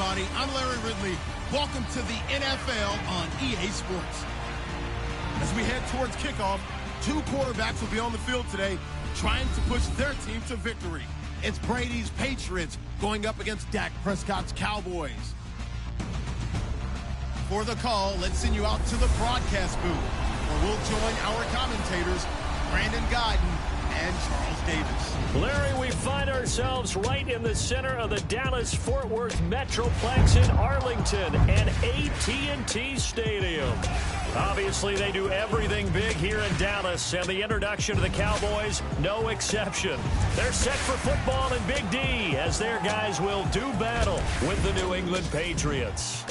everybody. I'm Larry Ridley. Welcome to the NFL on EA Sports. As we head towards kickoff, two quarterbacks will be on the field today trying to push their team to victory. It's Brady's Patriots going up against Dak Prescott's Cowboys. For the call, let's send you out to the broadcast booth, where we'll join our commentators, Brandon Guyton and Charles Davis. Larry, we find ourselves right in the center of the Dallas-Fort Worth Metroplex in Arlington and AT&T Stadium. Obviously, they do everything big here in Dallas, and the introduction of the Cowboys, no exception. They're set for football in Big D, as their guys will do battle with the New England Patriots.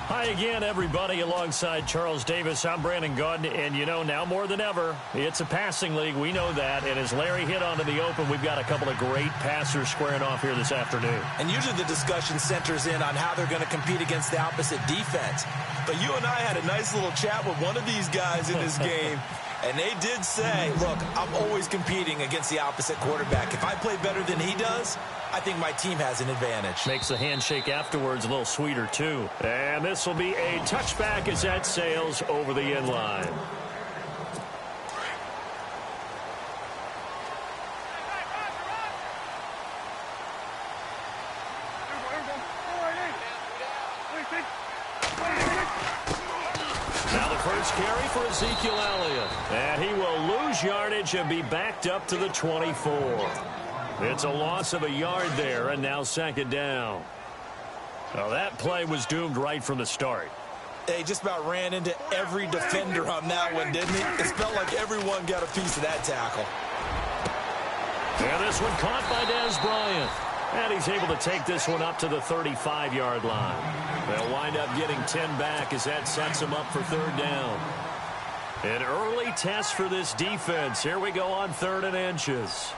Hi again, everybody. Alongside Charles Davis, I'm Brandon Guyton, and you know, now more than ever, it's a passing league. We know that, and as Larry hit onto the open, we've got a couple of great passers squaring off here this afternoon. And usually the discussion centers in on how they're going to compete against the opposite defense. But you and I had a nice little chat with one of these guys in this game, and they did say, look, I'm always competing against the opposite quarterback. If I play better than he does, I think my team has an advantage. Makes the handshake afterwards a little sweeter, too. And this will be a touchback as that sails over the end line. Now the first carry for Ezekiel Elliott. And he will lose yardage and be backed up to the 24. It's a loss of a yard there, and now second down. Well, that play was doomed right from the start. They just about ran into every defender on that one, didn't he? It felt like everyone got a piece of that tackle. And this one caught by Dez Bryant. And he's able to take this one up to the 35-yard line. They'll wind up getting 10 back as that sets them up for third down. An early test for this defense. Here we go on 3rd and inches.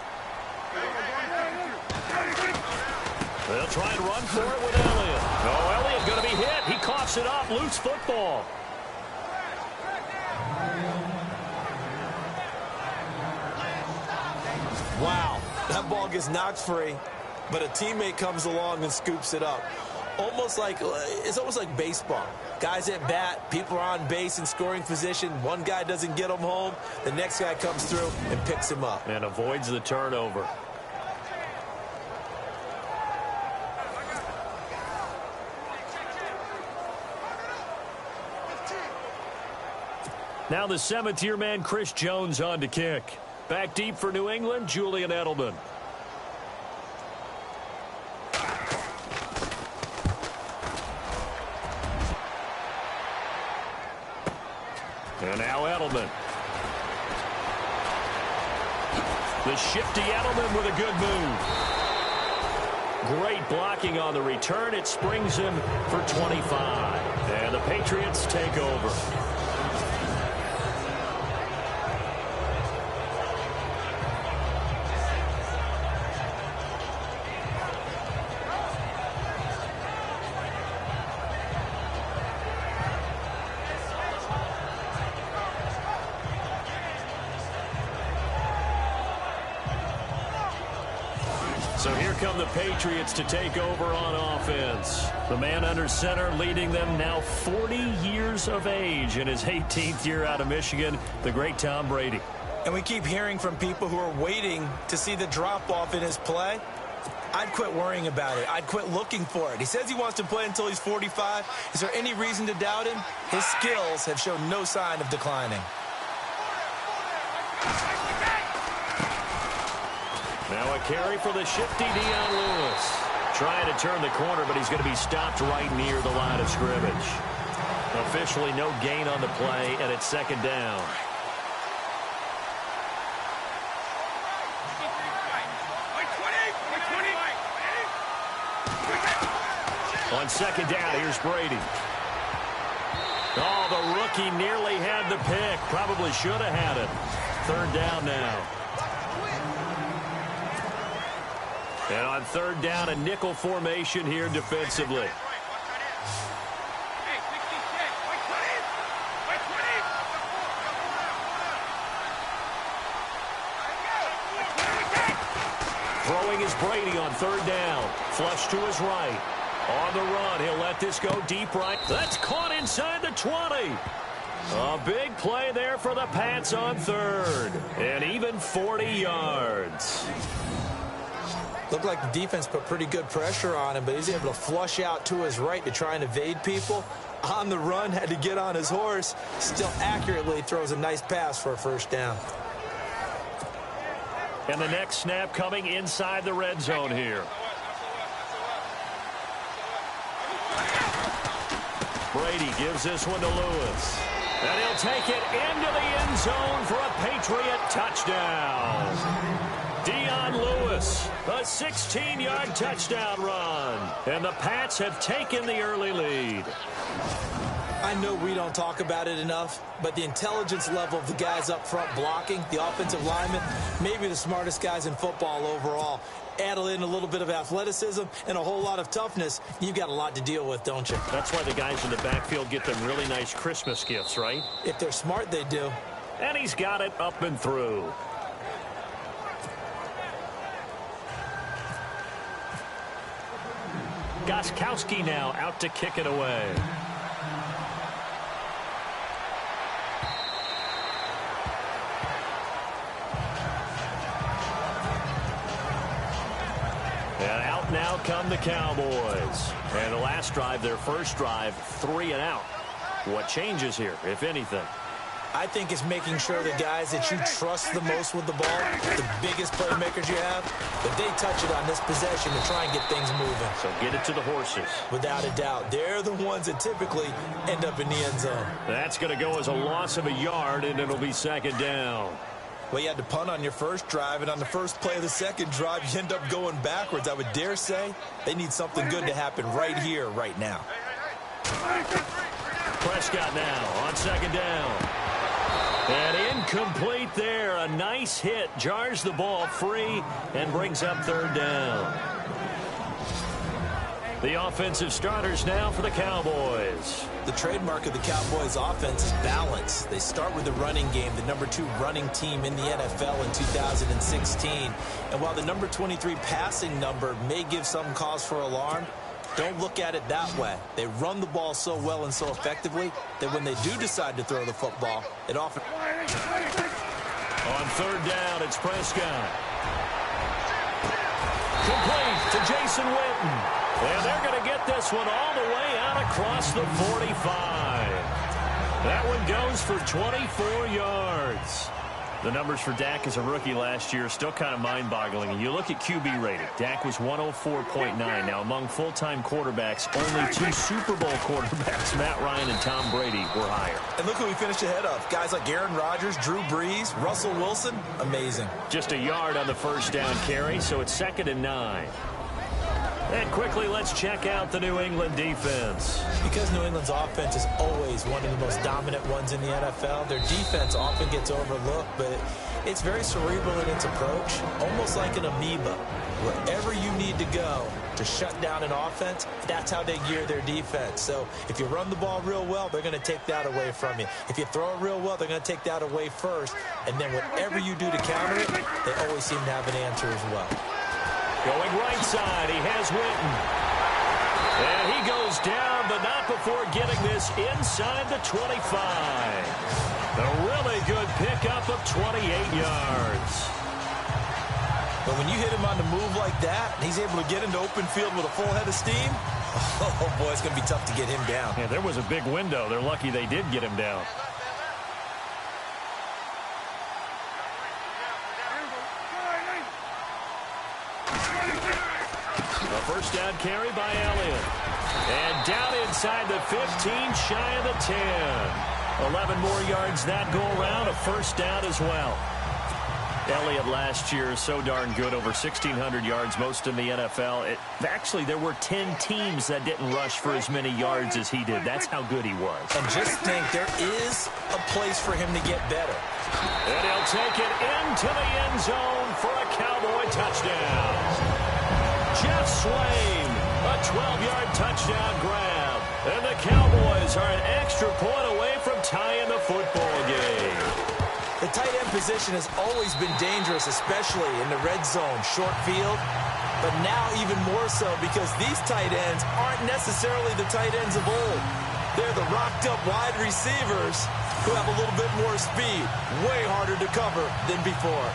They'll try and run for it with Elliott. Oh, Elliott going to be hit. He coughs it up. Loose football. Wow, that ball gets knocked free, but a teammate comes along and scoops it up. It's almost like baseball. Guys at bat, people are on base in scoring position. One guy doesn't get him home. The next guy comes through and picks him up. And avoids the turnover. Now the 7th-year man, Chris Jones, on to kick. Back deep for New England, Julian Edelman. And now Edelman. The shifty Edelman with a good move. Great blocking on the return. It springs him for 25. And the Patriots take over. So here come the Patriots to take over on offense. The man under center leading them now 40 years of age in his 18th year out of Michigan, the great Tom Brady. And we keep hearing from people who are waiting to see the drop-off in his play. I'd quit worrying about it. I'd quit looking for it. He says he wants to play until he's 45. Is there any reason to doubt him? His skills have shown no sign of declining. Now a carry for the shifty Dion Lewis. Trying to turn the corner, but he's going to be stopped right near the line of scrimmage. Officially no gain on the play, and it's second down. On second down, here's Brady. Oh, the rookie nearly had the pick. Probably should have had it. Third down now. And on third down, a nickel formation here defensively. Throwing is Brady on third down. Flush to his right. On the run, he'll let this go deep right. That's caught inside the 20. A big play there for the Pats on third. And even 40 yards. Looked like the defense put pretty good pressure on him, but he's able to flush out to his right to try and evade people. On the run, had to get on his horse. Still accurately throws a nice pass for a first down. And the next snap coming inside the red zone here. Brady gives this one to Lewis. And he'll take it into the end zone for a Patriot touchdown. Dion Lewis, a 16-yard touchdown run. And the Pats have taken the early lead. I know we don't talk about it enough, but the intelligence level of the guys up front blocking, the offensive linemen, maybe the smartest guys in football overall. Add in a little bit of athleticism and a whole lot of toughness, you've got a lot to deal with, don't you? That's why the guys in the backfield get them really nice Christmas gifts, right? If they're smart, they do. And he's got it up and through. Gostkowski now out to kick it away. And out now come the Cowboys. And the last drive, their first drive, 3 and out. What changes here, if anything? I think it's making sure the guys that you trust the most with the ball, the biggest playmakers you have, that they touch it on this possession to try and get things moving. So get it to the horses. Without a doubt. They're the ones that typically end up in the end zone. That's going to go as a loss of a yard, and it'll be second down. Well, you had to punt on your first drive, and on the first play of the second drive, you end up going backwards. I would dare say they need something good to happen right here, right now. Prescott now on second down. And incomplete there. A nice hit. Jars the ball free and brings up third down. The offensive starters now for the Cowboys. The trademark of the Cowboys offense is balance. They start with the running game, the #2 running team in the NFL in 2016. And while the number 23 passing number may give some cause for alarm, don't look at it that way. They run the ball so well and so effectively that when they do decide to throw the football, it often... On third down, it's Prescott. Complete to Jason Witten. And they're going to get this one all the way out across the 45. That one goes for 24 yards. The numbers for Dak as a rookie last year are still kind of mind-boggling. And you look at QB rating. Dak was 104.9. Now, among full-time quarterbacks, only 2 Super Bowl quarterbacks, Matt Ryan and Tom Brady, were higher. And look who we finished ahead of. Guys like Aaron Rodgers, Drew Brees, Russell Wilson. Amazing. Just a yard on the first down carry, so it's 2nd and 9. And quickly, let's check out the New England defense. Because New England's offense is always one of the most dominant ones in the NFL, their defense often gets overlooked, but it's very cerebral in its approach, almost like an amoeba. Wherever you need to go to shut down an offense, that's how they gear their defense. So if you run the ball real well, they're going to take that away from you. If you throw it real well, they're going to take that away first. And then whatever you do to counter it, they always seem to have an answer as well. Going right side, he has Witten. And he goes down, but not before getting this inside the 25. A really good pickup of 28 yards. But when you hit him on the move like that, and he's able to get into open field with a full head of steam, oh boy, it's going to be tough to get him down. Yeah, there was a big window. They're lucky they did get him down. First down carry by Elliott. And down inside the 15, shy of the 10. 11 more yards that go around, a first down as well. Elliott last year so darn good, over 1,600 yards, most in the NFL. Actually, there were 10 teams that didn't rush for as many yards as he did. That's how good he was. And just think, there is a place for him to get better. And he'll take it into the end zone for a Cowboy touchdown. Jeff Swain, a 12-yard touchdown grab. And the Cowboys are an extra point away from tying the football game. The tight end position has always been dangerous, especially in the red zone, short field. But now even more so because these tight ends aren't necessarily the tight ends of old. They're the rocked-up wide receivers who have a little bit more speed, way harder to cover than before.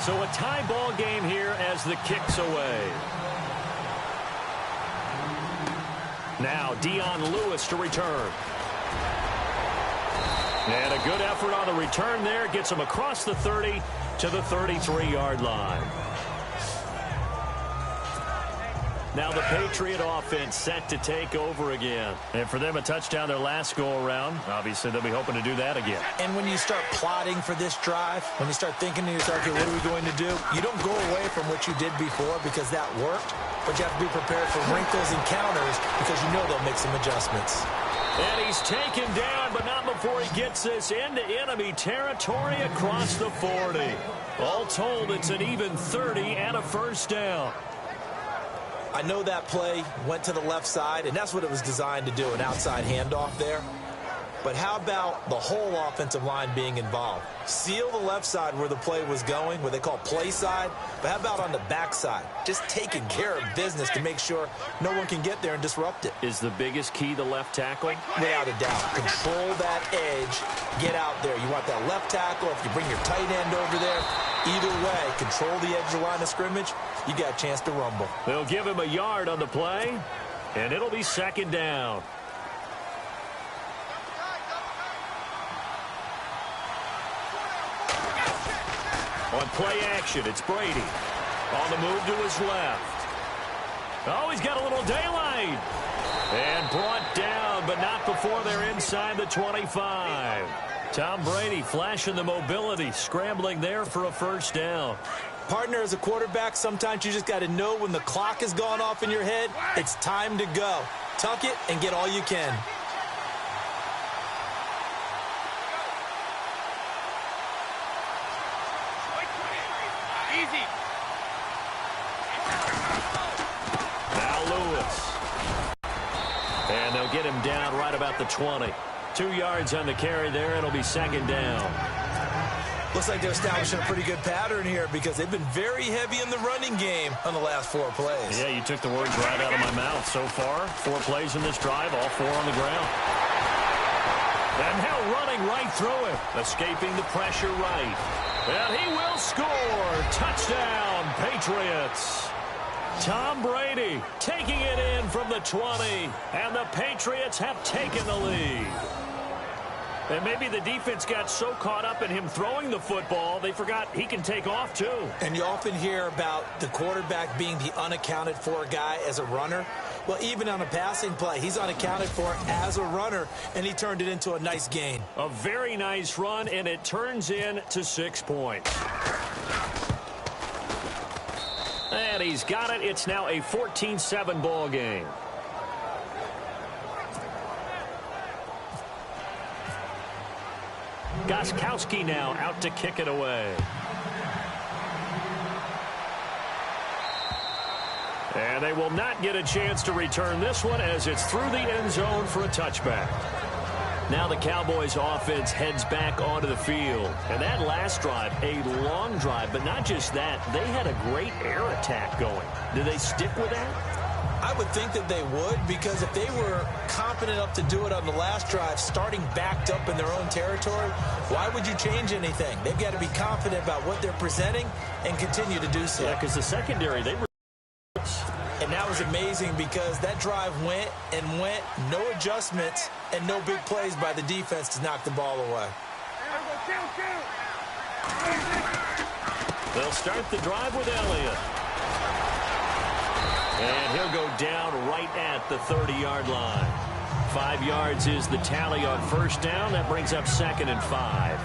So a tie ball game here as the kick's away. Now Dion Lewis to return. And a good effort on the return there. Gets him across the 30 to the 33-yard line. Now the Patriot offense set to take over again. And for them, a touchdown their last go-around. Obviously, they'll be hoping to do that again. And when you start plotting for this drive, when you start thinking to yourself, okay, what are we going to do? You don't go away from what you did before because that worked, but you have to be prepared for wrinkles and counters because you know they'll make some adjustments. And he's taken down, but not before he gets this into enemy territory across the 40. All told, it's an even 30 and a first down. I know that play went to the left side, and that's what it was designed to do, an outside handoff there. But how about the whole offensive line being involved? Seal the left side where the play was going, what they call play side. But how about on the back side? Just taking care of business to make sure no one can get there and disrupt it. Is the biggest key the left tackle? Without a doubt. Control that edge. Get out there. You want that left tackle. If you bring your tight end over there, either way, control the edge of the line of scrimmage. You got a chance to rumble. They'll give him a yard on the play, and it'll be second down. On play action, it's Brady. On the move to his left. Oh, he's got a little daylight. And brought down, but not before they're inside the 25. Tom Brady flashing the mobility, scrambling there for a first down. Partner, as a quarterback, sometimes you just got to know when the clock has gone off in your head, it's time to go. Tuck it and get all you can. Easy. Now Lewis. And they'll get him down right about the 20. 2 yards on the carry there. It'll be second down. Looks like they're establishing a pretty good pattern here because they've been very heavy in the running game on the last 4 plays. Yeah, you took the words right out of my mouth. So far, 4 plays in this drive, all 4 on the ground. And now running right through it, escaping the pressure right. And he will score. Touchdown, Patriots. Tom Brady taking it in from the 20. And the Patriots have taken the lead. And maybe the defense got so caught up in him throwing the football, they forgot he can take off too. And you often hear about the quarterback being the unaccounted for guy as a runner. Well, even on a passing play, he's unaccounted for as a runner, and he turned it into a nice gain. A very nice run, and it turns into 6 points. And he's got it. It's now a 14-7 ball game. Gostkowski now out to kick it away. And they will not get a chance to return this one as it's through the end zone for a touchback. Now the Cowboys offense heads back onto the field. And that last drive, a long drive, but not just that, they had a great air attack going. Do they stick with that? I would think that they would, because if they were confident enough to do it on the last drive, starting backed up in their own territory, why would you change anything? They've got to be confident about what they're presenting and continue to do so. Yeah, because the secondary, they were... And that was amazing because that drive went and went, no adjustments, and no big plays by the defense to knock the ball away. They'll start the drive with Elliott. And he'll go down right at the 30-yard line. 5 yards is the tally on first down. That brings up 2nd and 5.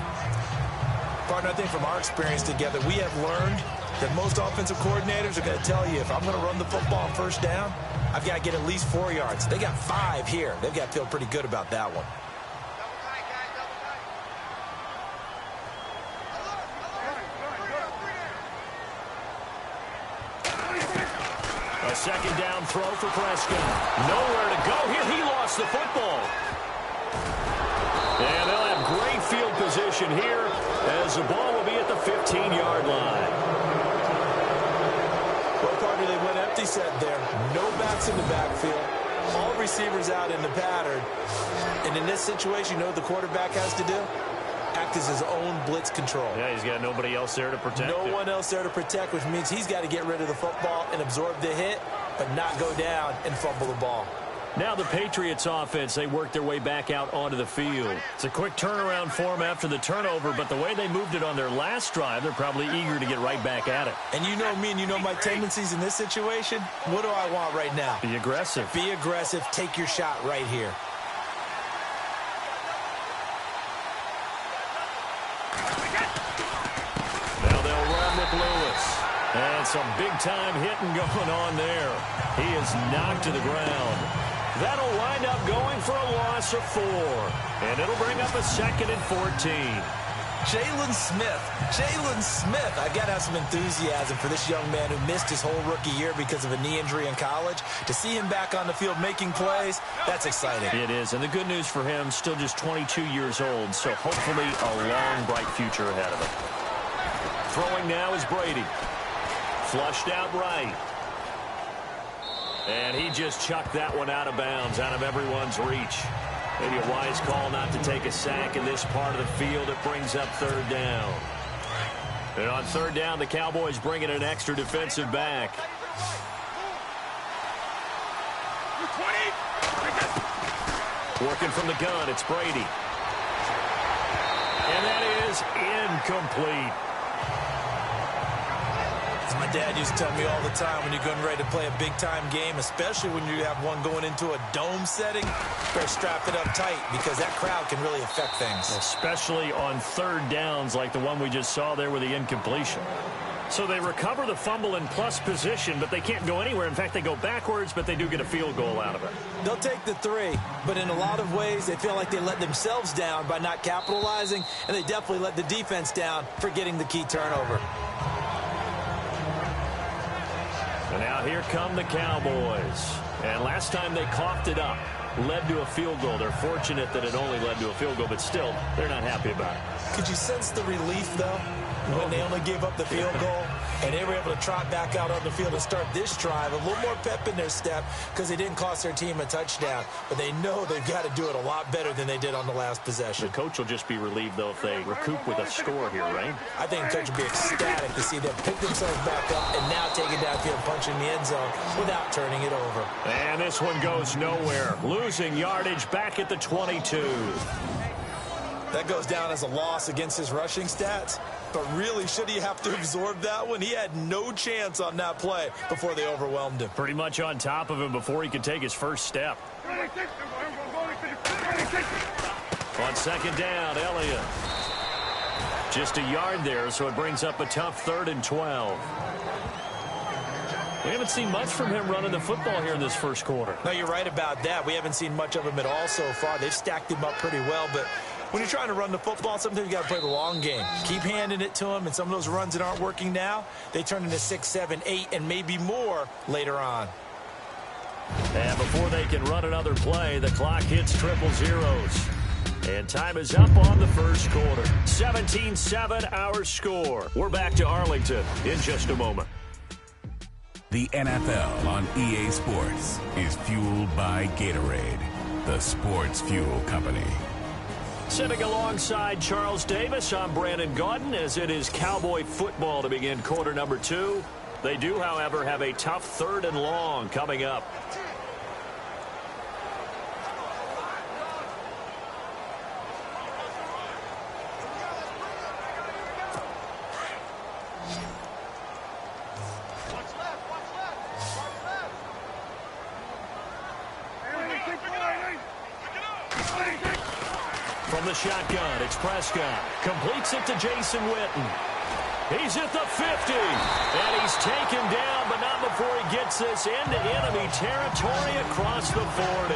Partner, I think from our experience together, we have learned that most offensive coordinators are going to tell you, if I'm going to run the football on first down, I've got to get at least 4 yards. They got 5 here. They've got to feel pretty good about that one. A second down throw for Prescott. Nowhere to go here. He lost the football. And they'll have great field position here as the ball will be at the 15-yard line. Well, Carter, they went empty set there. No backs in the backfield. All receivers out in the pattern. And in this situation, you know what the quarterback has to do? Act as his own blitz control. Yeah, he's got nobody else there to protect him. No one else there to protect, which means he's got to get rid of the football and absorb the hit, but not go down and fumble the ball. Now the Patriots offense, they work their way back out onto the field. It's a quick turnaround for them after the turnover, but the way they moved it on their last drive, they're probably eager to get right back at it. And you know me and you know my tendencies in this situation. What do I want right now? Be aggressive. Be aggressive. Take your shot right here. Now they'll run with Lewis. And some big-time hitting going on there. He is knocked to the ground. That'll wind up going for a loss of 4. And it'll bring up a 2nd and 14. Jalen Smith. I got to have some enthusiasm for this young man who missed his whole rookie year because of a knee injury in college. To see him back on the field making plays, that's exciting. It is, and the good news for him, still just 22 years old, so hopefully a long, bright future ahead of him. Throwing now is Brady. Flushed out right. And he just chucked that one out of bounds, out of everyone's reach. Maybe a wise call not to take a sack in this part of the field. It brings up 3rd down. And on 3rd down, the Cowboys bring in an extra defensive back. Working from the gun, it's Brady. And that is incomplete. As my dad used to tell me all the time, when you're getting ready to play a big-time game, especially when you have one going into a dome setting, better strap it up tight because that crowd can really affect things. Especially on 3rd downs like the one we just saw there with the incompletion. So they recover the fumble in plus position, but they can't go anywhere. In fact, they go backwards, but they do get a field goal out of it. They'll take the 3, but in a lot of ways, they feel like they let themselves down by not capitalizing, and they definitely let the defense down for getting the key turnover. And now here come the Cowboys. And last time they coughed it up, led to a field goal. They're fortunate that it only led to a field goal, but still, they're not happy about it. Could you sense the relief, though, when they only gave up the field goal and they were able to trot back out on the field and start this drive? A little more pep in their step because they didn't cost their team a touchdown, but they know they've got to do it a lot better than they did on the last possession. The coach will just be relieved, though, if they recoup with a score here, right? I think the coach will be ecstatic to see them pick themselves back up and now take it downfield, punch in the end zone without turning it over. And this one goes nowhere. Losing yardage back at the 22. That goes down as a loss against his rushing stats. But really, should he have to absorb that one? He had no chance on that play before they overwhelmed him. Pretty much on top of him before he could take his first step. On 2nd down, Elliott. Just a yard there, so it brings up a tough 3rd and 12. We haven't seen much from him running the football here in this first quarter. No, you're right about that. We haven't seen much of him at all so far. They've stacked him up pretty well, but when you're trying to run the football, sometimes you got to play the long game. Keep handing it to him, and some of those runs that aren't working now, they turn into 6, 7, 8, and maybe more later on. And before they can run another play, the clock hits triple zeros. And time is up on the first quarter. 17-7 our score. We're back to Arlington in just a moment. The NFL on EA Sports is fueled by Gatorade, the sports fuel company. Sitting alongside Charles Davis, I'm Brandon Gaudin, as it is Cowboy football to begin quarter number 2. They do, however, have a tough 3rd and long coming up. From the shotgun, it's Prescott. Completes it to Jason Witten. He's at the 50. And he's taken down, but not before he gets this into enemy territory across the 40.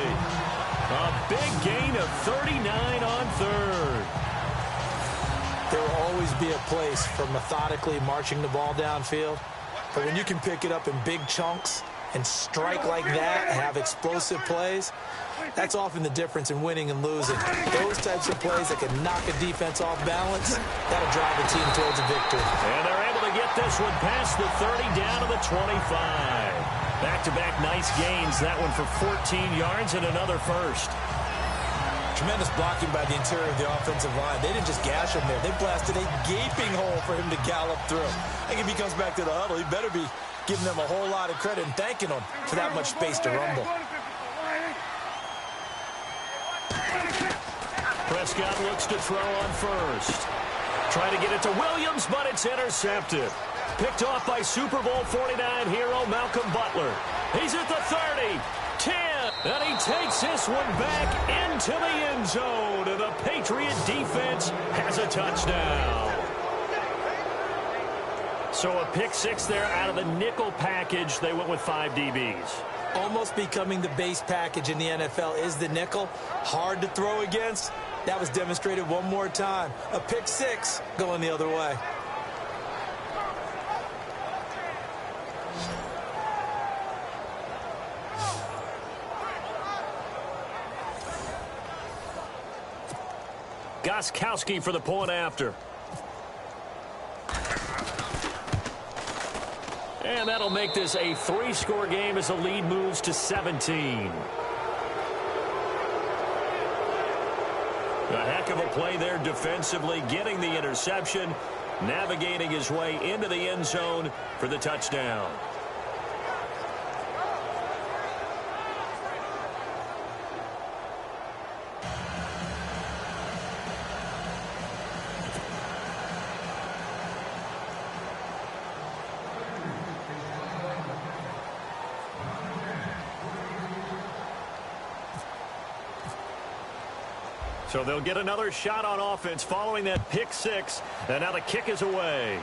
A big gain of 39 on 3rd. There will always be a place for methodically marching the ball downfield. But when you can pick it up in big chunks and strike like that, have explosive plays, that's often the difference in winning and losing. Those types of plays that can knock a defense off balance, that'll drive a team towards a victory. And they're able to get this one past the 30 down to the 25. Back-to-back nice gains. That one for 14 yards and another first. Tremendous blocking by the interior of the offensive line. They didn't just gash him there. They blasted a gaping hole for him to gallop through. I think if he comes back to the huddle, he better be giving them a whole lot of credit and thanking them for that much space to rumble. Prescott looks to throw on first. Trying to get it to Williams, but it's intercepted. Picked off by Super Bowl 49 hero Malcolm Butler. He's at the 30, 10, and he takes this one back into the end zone. And the Patriot defense has a touchdown. So a pick six there out of the nickel package. They went with 5 DBs. Almost becoming the base package in the NFL is the nickel. Hard to throw against. That was demonstrated one more time. A pick six going the other way. Gostkowski for the point after. And that'll make this a 3-score game as the lead moves to 17. A heck of a play there defensively, getting the interception, navigating his way into the end zone for the touchdown. So they'll get another shot on offense following that pick six. And now the kick is away.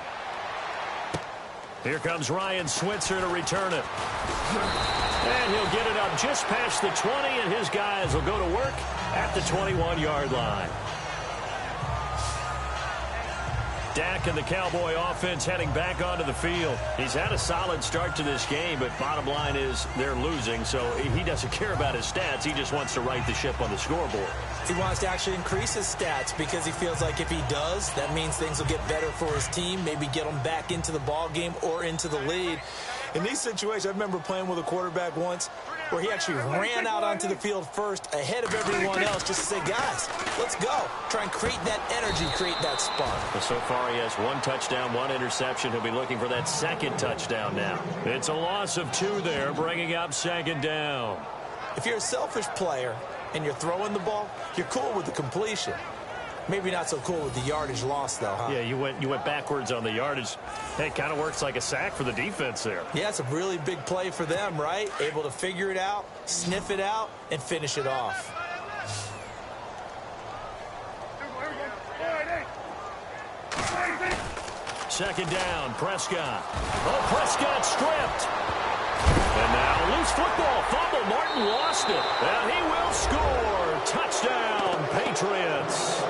Here comes Ryan Switzer to return it. And he'll get it up just past the 20, and his guys will go to work at the 21-yard line. Dak and the Cowboy offense heading back onto the field. He's had a solid start to this game, but bottom line is they're losing, so he doesn't care about his stats. He just wants to right the ship on the scoreboard. He wants to actually increase his stats because he feels like if he does, that means things will get better for his team, maybe get them back into the ball game or into the lead. In these situations, I remember playing with a quarterback once where he actually ran out onto the field first ahead of everyone else just to say, guys, let's go. Try and create that energy, create that spark. Well, so far he has 1 touchdown, 1 interception. He'll be looking for that second touchdown now. It's a loss of 2 there, bringing up second down. If you're a selfish player and you're throwing the ball, you're cool with the completion. Maybe not so cool with the yardage loss, though, huh? Yeah, you went backwards on the yardage. Hey, it kind of works like a sack for the defense there. Yeah, it's a really big play for them, right? Able to figure it out, sniff it out, and finish it off. Second down, Prescott. Oh, Prescott stripped. And now loose football, fumble. Martin lost it. And he will score. Touchdown, Patriots.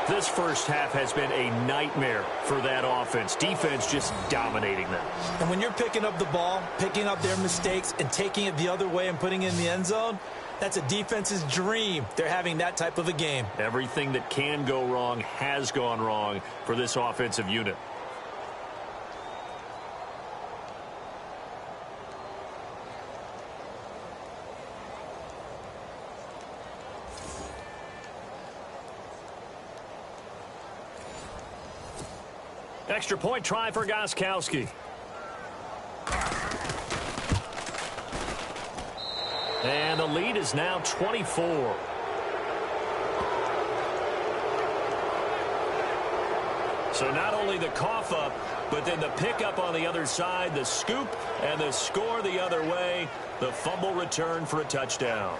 This first half has been a nightmare for that offense. Defense just dominating them. And when you're picking up the ball, picking up their mistakes, and taking it the other way and putting it in the end zone, that's a defense's dream. They're having that type of a game. Everything that can go wrong has gone wrong for this offensive unit. Extra point try for Gostkowski. And the lead is now 24. So not only the cough up, but then the pickup on the other side, the scoop, and the score the other way. The fumble return for a touchdown.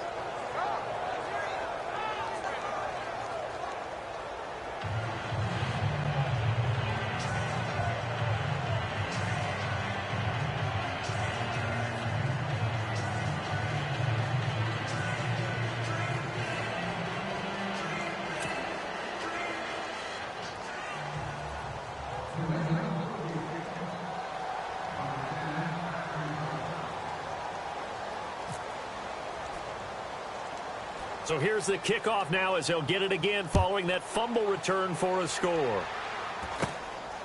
So here's the kickoff now as they'll get it again following that fumble return for a score.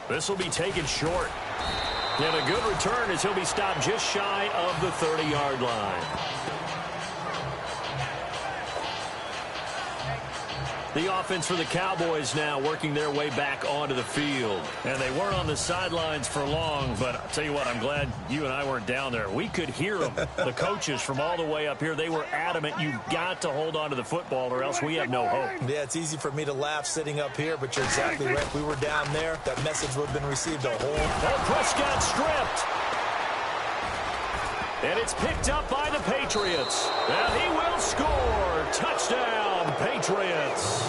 This will be taken short. And a good return as he'll be stopped just shy of the 30-yard line. The offense for the Cowboys now working their way back onto the field. And they weren't on the sidelines for long, but I'll tell you what, I'm glad you and I weren't down there. We could hear them, the coaches from all the way up here. They were adamant, you've got to hold on to the football or else we have no hope. Yeah, it's easy for me to laugh sitting up here, but you're exactly right. If we were down there, that message would have been received a whole... Oh, Prescott stripped. And it's picked up by the Patriots. And he will score. Touchdown, Patriots.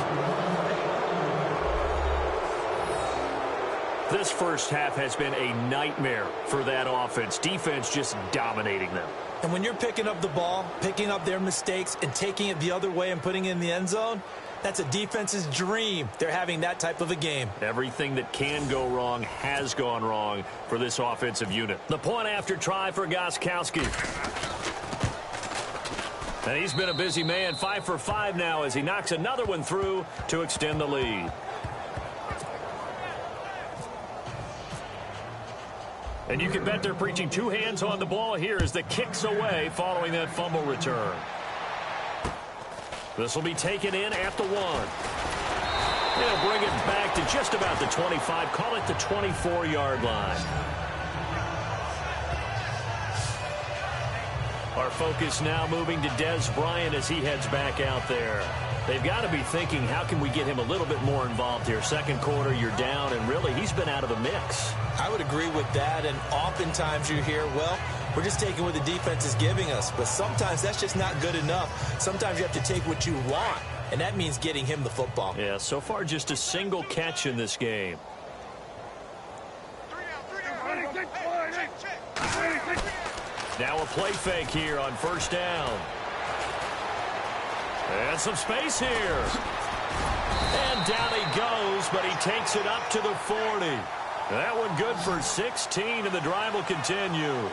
This first half has been a nightmare for that offense. Defense just dominating them. And when you're picking up the ball, picking up their mistakes, and taking it the other way and putting it in the end zone, that's a defense's dream. They're having that type of a game. Everything that can go wrong has gone wrong for this offensive unit. The point after try for Gostkowski. And he's been a busy man, 5 for 5 now as he knocks another one through to extend the lead. And you can bet they're preaching two hands on the ball here as the kick's away following that fumble return. This will be taken in at the 1. They'll bring it back to just about the 25. Call it the 24-yard line. Our focus now moving to Dez Bryant as he heads back out there. They've got to be thinking, how can we get him a little bit more involved here? Second quarter, you're down, and really, he's been out of the mix. I would agree with that, and oftentimes you hear, well, we're just taking what the defense is giving us. But sometimes that's just not good enough. Sometimes you have to take what you want, and that means getting him the football. Yeah, so far just a single catch in this game. Now a play fake here on first down. And some space here. And down he goes, but he takes it up to the 40. That one good for 16, and the drive will continue.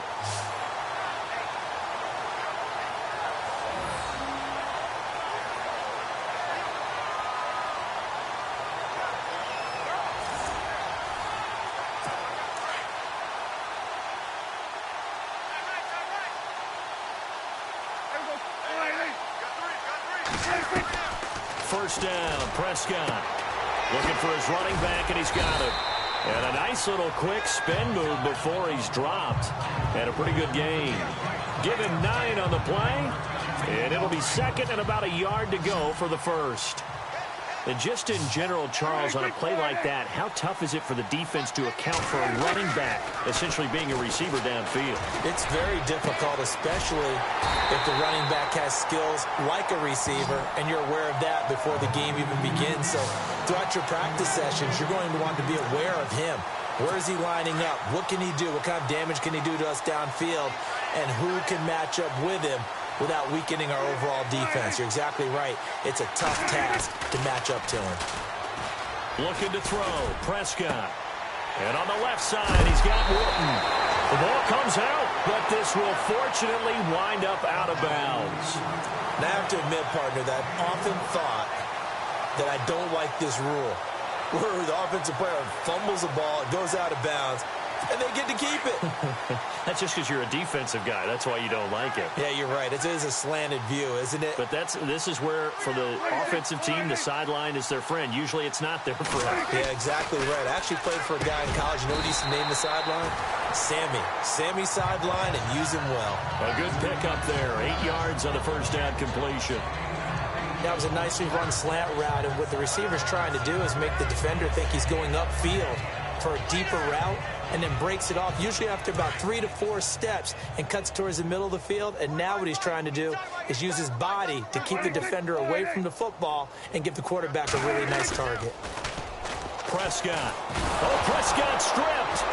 First down, Prescott looking for his running back, and he's got it. And a nice little quick spin move before he's dropped. And a pretty good gain. Give him 9 on the play, and it'll be second and about a yard to go for the first. And just in general, Charles, on a play like that, how tough is it for the defense to account for a running back essentially being a receiver downfield? It's very difficult, especially if the running back has skills like a receiver, and you're aware of that before the game even begins. So throughout your practice sessions, you're going to want to be aware of him. Where is he lining up? What can he do? What kind of damage can he do to us downfield? And who can match up with him without weakening our overall defense? You're exactly right. It's a tough task to match up to him. Looking to throw, Prescott. And on the left side, he's got Wharton. The ball comes out, but this will fortunately wind up out of bounds. Now, I have to admit, partner, that I've often thought that I don't like this rule, where the offensive player fumbles the ball, it goes out of bounds, and they get to keep it. That's just because you're a defensive guy. That's why you don't like it. Yeah, you're right. It is a slanted view, isn't it? But this is where, for the offensive team, the sideline is their friend. Usually it's not their friend. Yeah, exactly right. I actually played for a guy in college. You know what he used to name the sideline? Sammy. Sammy sideline, and use him well. A good pickup there. 8 yards on the first down completion. That was a nicely run slant route, and what the receiver's trying to do is make the defender think he's going upfield for a deeper route, and then breaks it off, usually after about 3 to 4 steps, and cuts towards the middle of the field. And now what he's trying to do is use his body to keep the defender away from the football and give the quarterback a really nice target. Prescott. Oh, Prescott stripped.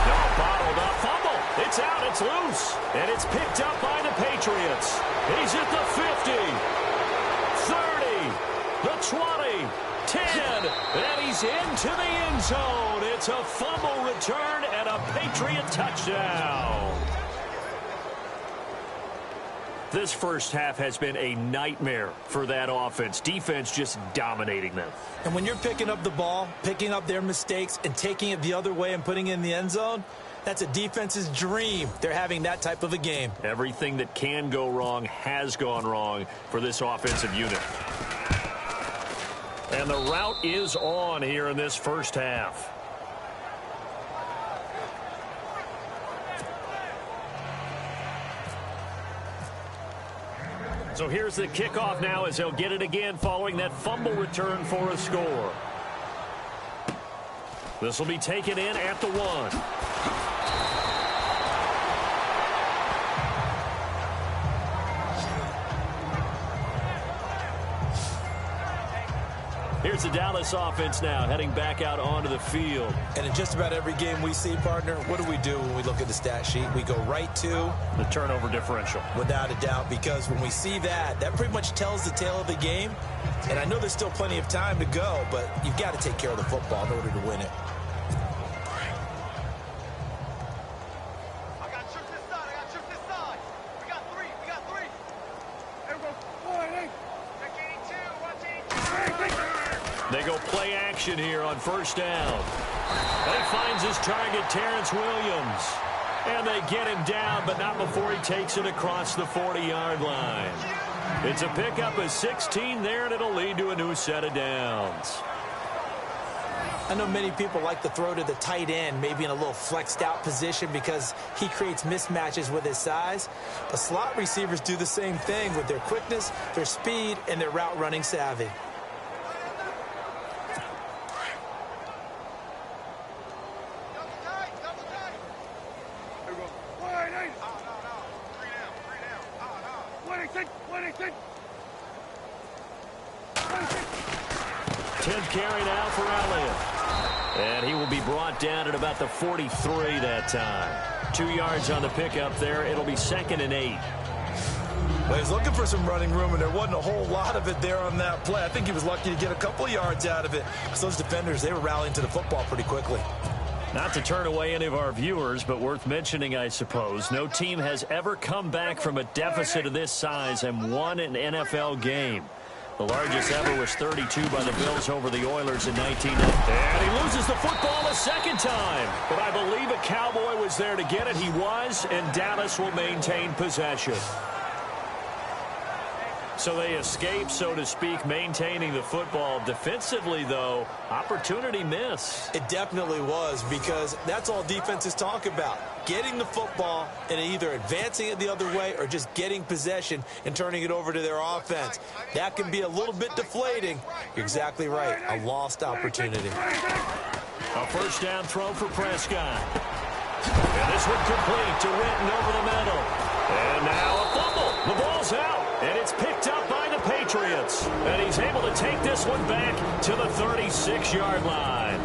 No, bottled up. Fumble. It's out. It's loose. And it's picked up by the Patriots. He's at the 50, 30, the 20, 10, and he's into the end zone. It's a fumble return and a Patriot touchdown. This first half has been a nightmare for that offense. Defense just dominating them. And when you're picking up the ball, picking up their mistakes, and taking it the other way and putting it in the end zone, that's a defense's dream. They're having that type of a game. Everything that can go wrong has gone wrong for this offensive unit. And the route is on here in this first half. So here's the kickoff now as they'll get it again following that fumble return for a score. This will be taken in at the 1. Here's the Dallas offense now heading back out onto the field. And in just about every game we see, partner, what do we do when we look at the stat sheet? We go right to the turnover differential. Without a doubt, because when we see that, that pretty much tells the tale of the game. And I know there's still plenty of time to go, but you've got to take care of the football in order to win it. They go play action here on first down. And he finds his target, Terrence Williams. And they get him down, but not before he takes it across the 40-yard line. It's a pickup of 16 there, and it'll lead to a new set of downs. I know many people like to throw to the tight end, maybe in a little flexed out position because he creates mismatches with his size. But slot receivers do the same thing with their quickness, their speed, and their route running savvy. Carry now for Elliott. And he will be brought down at about the 43 that time. 2 yards on the pickup there. It'll be 2nd and 8. Well, he's looking for some running room, and there wasn't a whole lot of it there on that play. I think he was lucky to get a couple of yards out of it because those defenders, they were rallying to the football pretty quickly. Not to turn away any of our viewers, but worth mentioning, I suppose, no team has ever come back from a deficit of this size and won an NFL game. The largest ever was 32 by the Bills over the Oilers in 1990. And he loses the football a second time. But I believe a Cowboy was there to get it. He was, and Dallas will maintain possession. So they escape, so to speak, maintaining the football. Defensively, though, opportunity miss. It definitely was, because that's all defenses talk about. Getting the football and either advancing it the other way or just getting possession and turning it over to their offense. That can be a little bit deflating. You're exactly right. A lost opportunity. A first down throw for Prescott. And this one complete to Renton over the middle. And now a fumble. The ball's out. And it's picked up by the Patriots. And he's able to take this one back to the 36-yard line.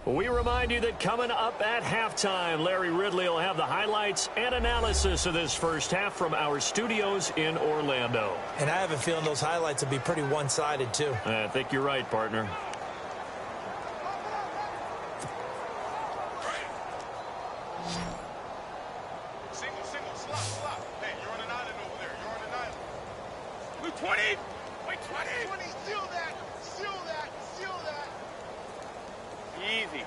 We remind you that coming up at halftime, Larry Ridley will have the highlights and analysis of this first half from our studios in Orlando. And I have a feeling those highlights will be pretty one-sided, too. I think you're right, partner. Single, slot. Hey, you're on an island over there. You're on an island. Wait, 20. Wait, 20. Seal that. Easy.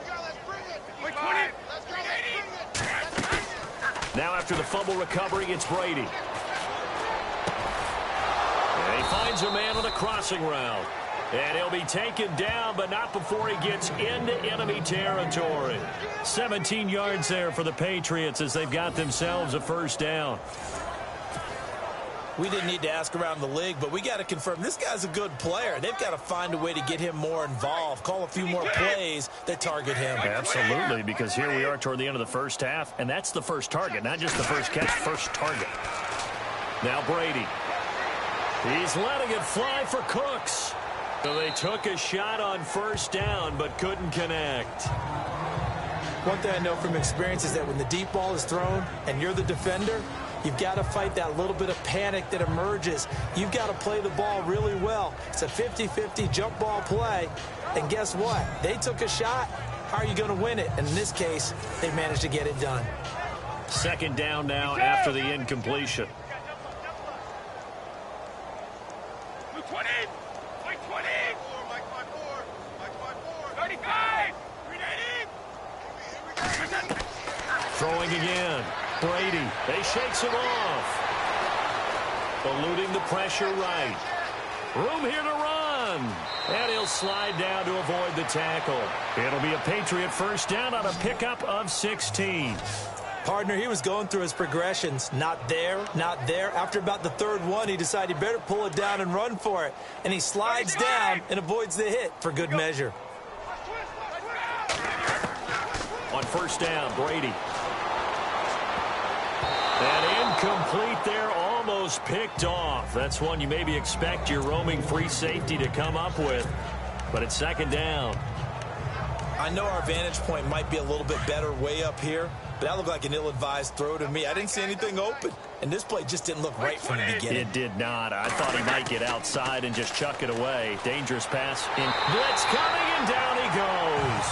Let's bring it. Wait, 20. Let's go. Let's bring it. Now after the fumble recovery, it's Brady. And he finds a man on a crossing route. And he'll be taken down, but not before he gets into enemy territory. 17 yards there for the Patriots as they've got themselves a first down. We didn't need to ask around the league, but we got to confirm this guy's a good player. They've got to find a way to get him more involved, call a few more plays that target him. Absolutely, because here we are toward the end of the first half, and that's the first target, not just the first catch, first target. Now Brady. He's letting it fly for Cooks. So they took a shot on first down, but couldn't connect. One thing I know from experience is that when the deep ball is thrown and you're the defender, You've got to fight that little bit of panic that emerges. You've got to play the ball really well. It's a 50-50 jump ball play. And guess what? They took a shot. How are you going to win it? And in this case, they managed to get it done. Second down now after the incompletion. 20. Mike 20. Mike 35. 380. Throwing again. Brady. They shakes him off. Eluding the pressure right. Room here to run. And he'll slide down to avoid the tackle. It'll be a Patriot first down on a pickup of 16. Partner, he was going through his progressions. Not there, not there. After about the third one, he decided he better pull it down and run for it. And he slides down and avoids the hit for good measure. On first down, Brady. And incomplete there, almost picked off. That's one you maybe expect your roaming free safety to come up with. But it's second down. I know our vantage point might be a little bit better way up here, but that looked like an ill-advised throw to me. I didn't see anything open, and this play just didn't look right from the beginning. It did not. I thought he might get outside and just chuck it away. Dangerous pass. Blitz coming, and down he goes.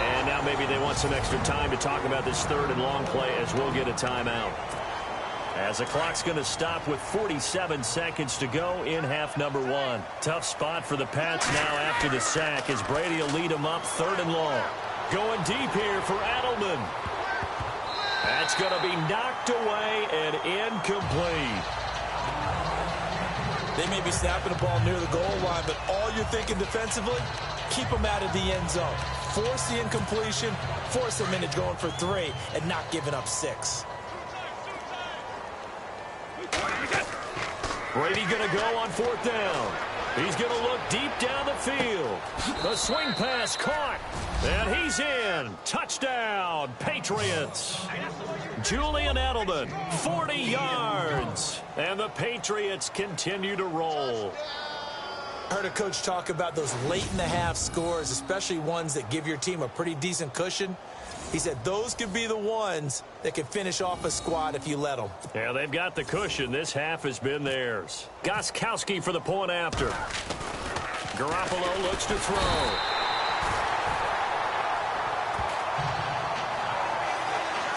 And now maybe they want some extra time to talk about this third and long play as we'll get a timeout. As the clock's going to stop with 47 seconds to go in half number one. Tough spot for the Pats now after the sack as Brady will lead them up third and long. Going deep here for Adelman. That's going to be knocked away and incomplete. They may be snapping the ball near the goal line, but all you're thinking defensively, keep them out of the end zone. Force the incompletion, force them into going for 3, and not giving up 6. Brady going to go on fourth down. He's going to look deep down the field. The swing pass caught. And he's in. Touchdown, Patriots. Julian Edelman, 40 yards. And the Patriots continue to roll. I heard a coach talk about those late-in-the-half scores, especially ones that give your team a pretty decent cushion. He said those could be the ones that can finish off a squad if you let them. Yeah, they've got the cushion. This half has been theirs. Gostkowski for the point after. Garoppolo looks to throw.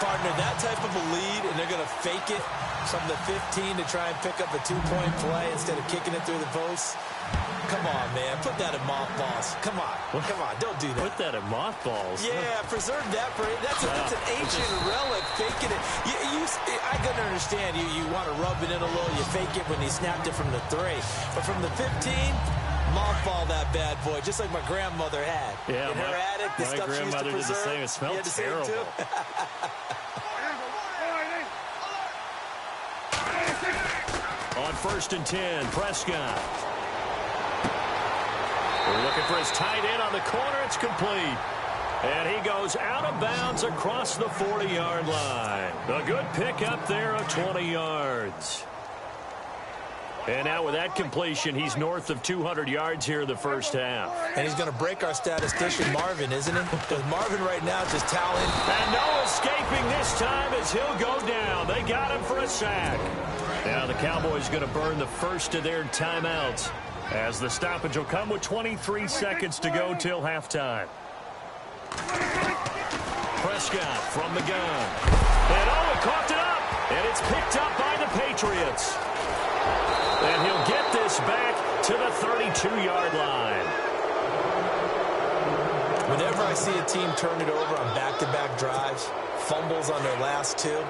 Partner, that type of a lead, and they're going to fake it from the 15 to try and pick up a 2-point play instead of kicking it through the posts. Come on, man. Put that in mothballs. Come on. Come on. Don't do that. Put that in mothballs. Yeah, preserve that. That's an ancient relic. Faking it. I can understand. You want to rub it in a little. You fake it when he snapped it from the 3. But from the 15, mothball that bad boy, just like my grandmother had. Yeah, in her attic, the stuff she used to preserve. Did the same. It smelled terrible. On first and 10, Prescott. We're looking for his tight end on the corner. It's complete. And he goes out of bounds across the 40-yard line. A good pickup there of 20 yards. And now with that completion, he's north of 200 yards here in the first half. And he's going to break our statistician, Marvin, isn't he? Because Marvin right now is just toweling. And no escaping this time as he'll go down. They got him for a sack. Now the Cowboys going to burn the first of their timeouts as the stoppage will come with 23 seconds to go till halftime. Prescott from the gun. And he coughed it up. And it's picked up by the Patriots. And he'll get this back to the 32-yard line. Whenever I see a team turn it over on back-to-back drives, fumbles on their last 2,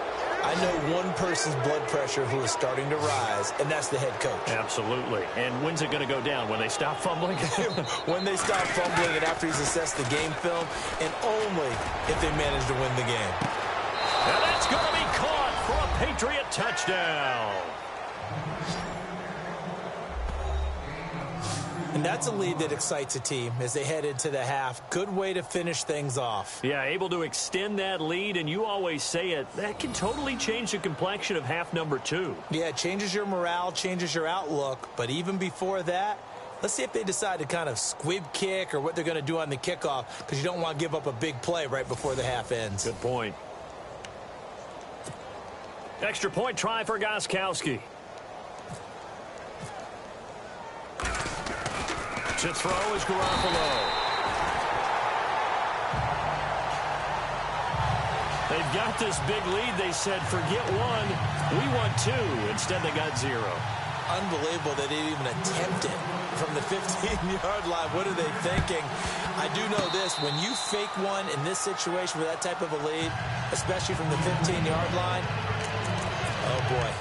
I know one person's blood pressure who is starting to rise, and that's the head coach. Absolutely. And when's it going to go down? When they stop fumbling? When they stop fumbling and after he's assessed the game film, and only if they manage to win the game. And that's going to be caught for a Patriot touchdown. And that's a lead that excites a team as they head into the half. Good way to finish things off. Yeah, able to extend that lead, and you always say it, that can totally change the complexion of half number 2. Yeah, it changes your morale, changes your outlook. But even before that, let's see if they decide to kind of squib kick or what they're going to do on the kickoff, because you don't want to give up a big play right before the half ends. Good point. Extra point try for Gostkowski. To throw is Garoppolo. They've got this big lead. They said, forget one, we want two. Instead, they got 0. Unbelievable that they didn't even attempt it from the 15-yard line. What are they thinking? I do know this. When you fake one in this situation with that type of a lead, especially from the 15-yard line, oh, boy.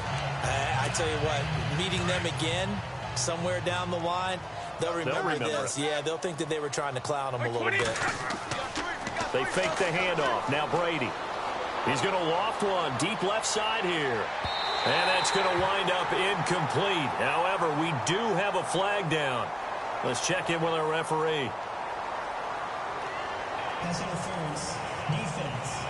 I tell you what, meeting them again somewhere down the line, they'll remember this. Yeah, they'll think that they were trying to clown them a little bit. They fake the handoff. Now Brady. He's going to loft one deep left side here. And that's going to wind up incomplete. However, we do have a flag down. Let's check in with our referee. Pass interference. Defense.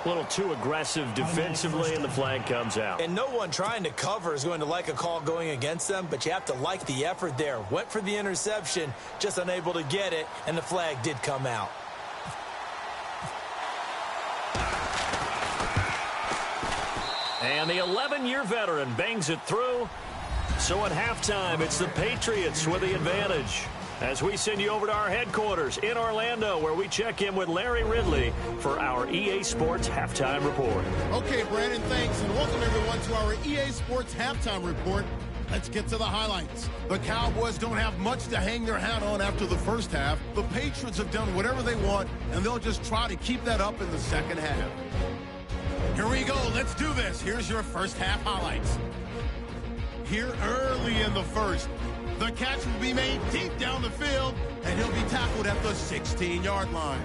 A little too aggressive defensively, and the flag comes out. And no one trying to cover is going to like a call going against them, but you have to like the effort there. Went for the interception, just unable to get it, and the flag did come out. And the 11-year veteran bangs it through. So at halftime, it's the Patriots with the advantage. As we send you over to our headquarters in Orlando, where we check in with Larry Ridley for our EA Sports Halftime Report. Okay, Brandon, thanks, and welcome everyone to our EA Sports Halftime Report. Let's get to the highlights. The Cowboys don't have much to hang their hat on after the first half. The Patriots have done whatever they want, and they'll just try to keep that up in the second half. Here we go. Let's do this. Here's your first half highlights. Here early in the first, the catch will be made deep down the field, and he'll be tackled at the 16-yard line.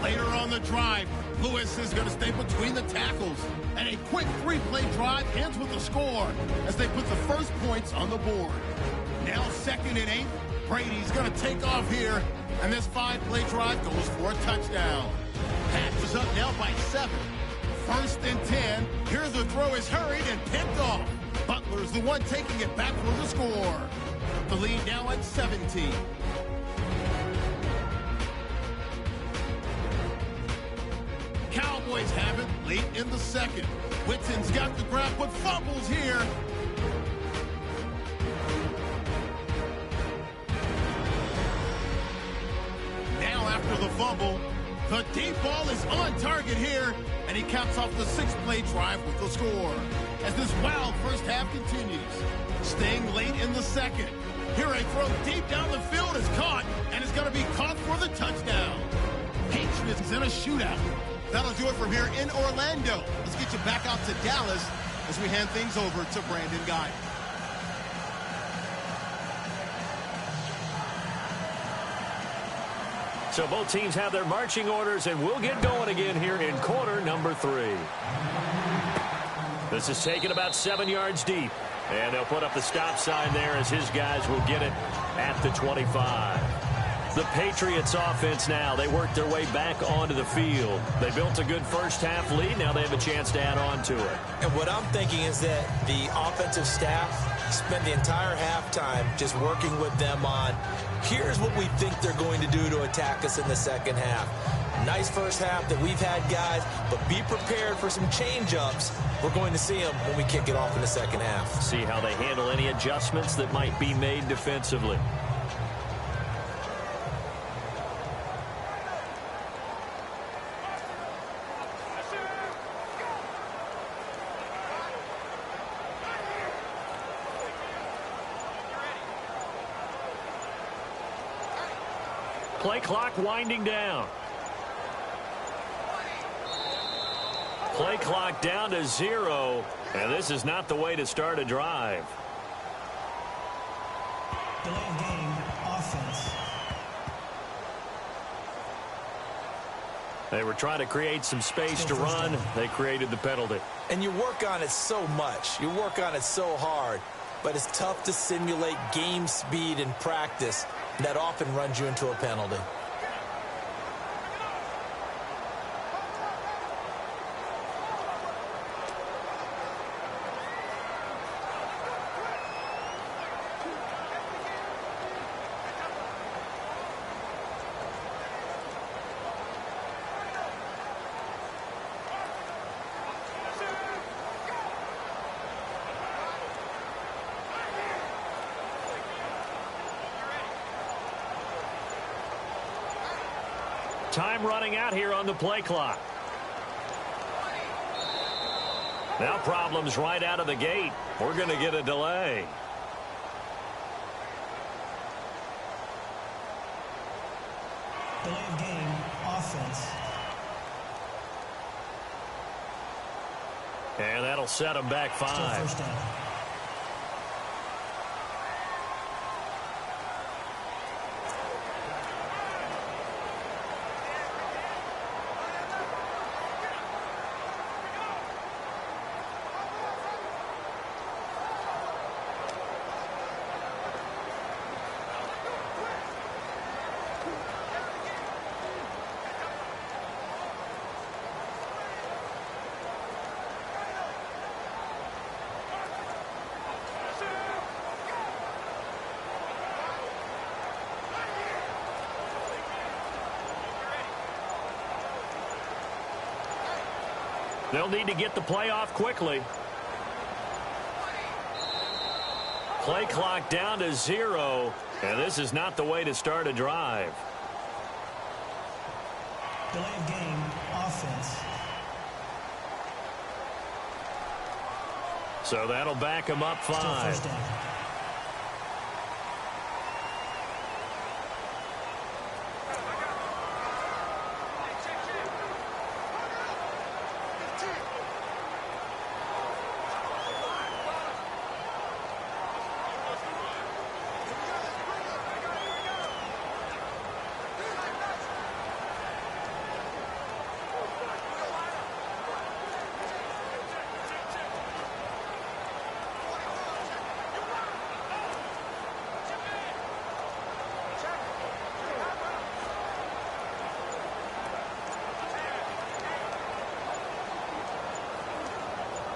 Later on the drive, Lewis is going to stay between the tackles, and a quick 3-play drive ends with a score as they put the first points on the board. Now 2nd and 8, Brady's going to take off here, and this 5-play drive goes for a touchdown. Patch is up now by 7. 1st and 10. Here the throw is hurried and picked off. Butler's the one taking it back for the score. The lead now at 17. Cowboys have it late in the second. Whitten's got the grab but fumbles here. Now after the fumble, the deep ball is on target here, and he caps off the 6-play drive with the score. As this wild first half continues, staying late in the second. Here a throw deep down the field is caught, and is going to be caught for the touchdown. Patriots in a shootout. That'll do it from here in Orlando. Let's get you back out to Dallas as we hand things over to Brandon Guy. So both teams have their marching orders, and we'll get going again here in quarter number 3. This is taken about 7 yards deep, and they'll put up the stop sign there as his guys will get it at the 25. The Patriots offense now, they worked their way back onto the field. They built a good first half lead. Now they have a chance to add on to it. And what I'm thinking is that the offensive staff spent the entire halftime just working with them on, here's what we think they're going to do to attack us in the second half. Nice first half that we've had, guys, but be prepared for some change-ups. We're going to see them when we kick it off in the second half. See how they handle any adjustments that might be made defensively. Play clock winding down. Play clock down to 0, and this is not the way to start a drive. Delay of game, offense. They were trying to create some space to run. They created the penalty. And you work on it so much. You work on it so hard. But it's tough to simulate game speed in practice. That often runs you into a penalty. Time running out here on the play clock. Now problems right out of the gate. We're going to get a delay. Delay of game, offense. And that'll set them back 5. Still first down. They'll need to get the play off quickly. Play clock down to 0, and this is not the way to start a drive. Delay of game, offense. So that'll back them up Still 5. first down.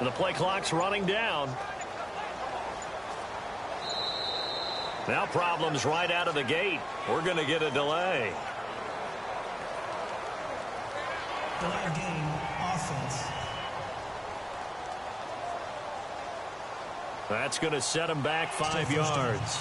The play clock's running down. Now problems right out of the gate. We're going to get a delay. Delay of game, offense. That's going to set them back 5 Still first down. yards.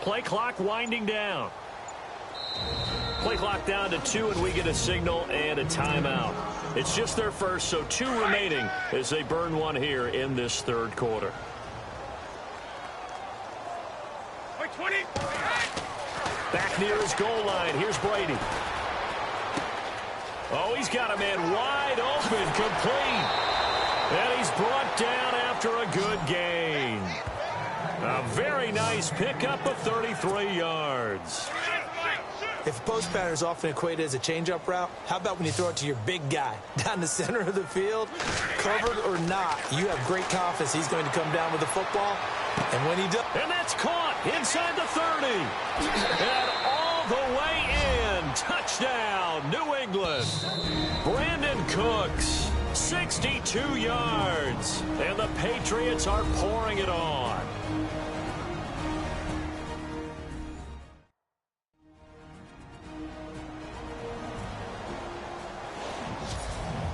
Play clock winding down. Play clock down to 2, and we get a signal and a timeout. It's just their first, so 2 remaining as they burn one here in this third quarter. Back near his goal line. Here's Brady. Oh, he's got a man wide open, complete. And he's brought down after a good gain. A very nice pickup of 33 yards. If a post pattern is often equated as a change-up route, how about when you throw it to your big guy down the center of the field? Covered or not, you have great confidence he's going to come down with the football. And when he does... And that's caught inside the 30. And all the way in. Touchdown, New England. Brandon Cooks, 62 yards. And the Patriots are pouring it on.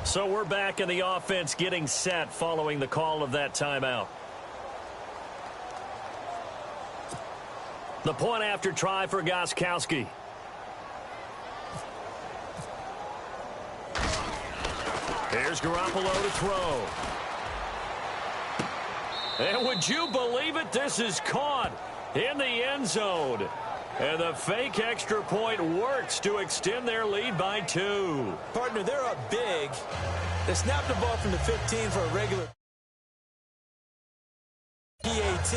So we're back in the offense getting set following the call of that timeout. The point after try for Gostkowski. Here's Garoppolo to throw. And would you believe it? This is caught in the end zone. And the fake extra point works to extend their lead by 2. Partner, they're up big. They snapped the ball from the 15 for a regular PAT.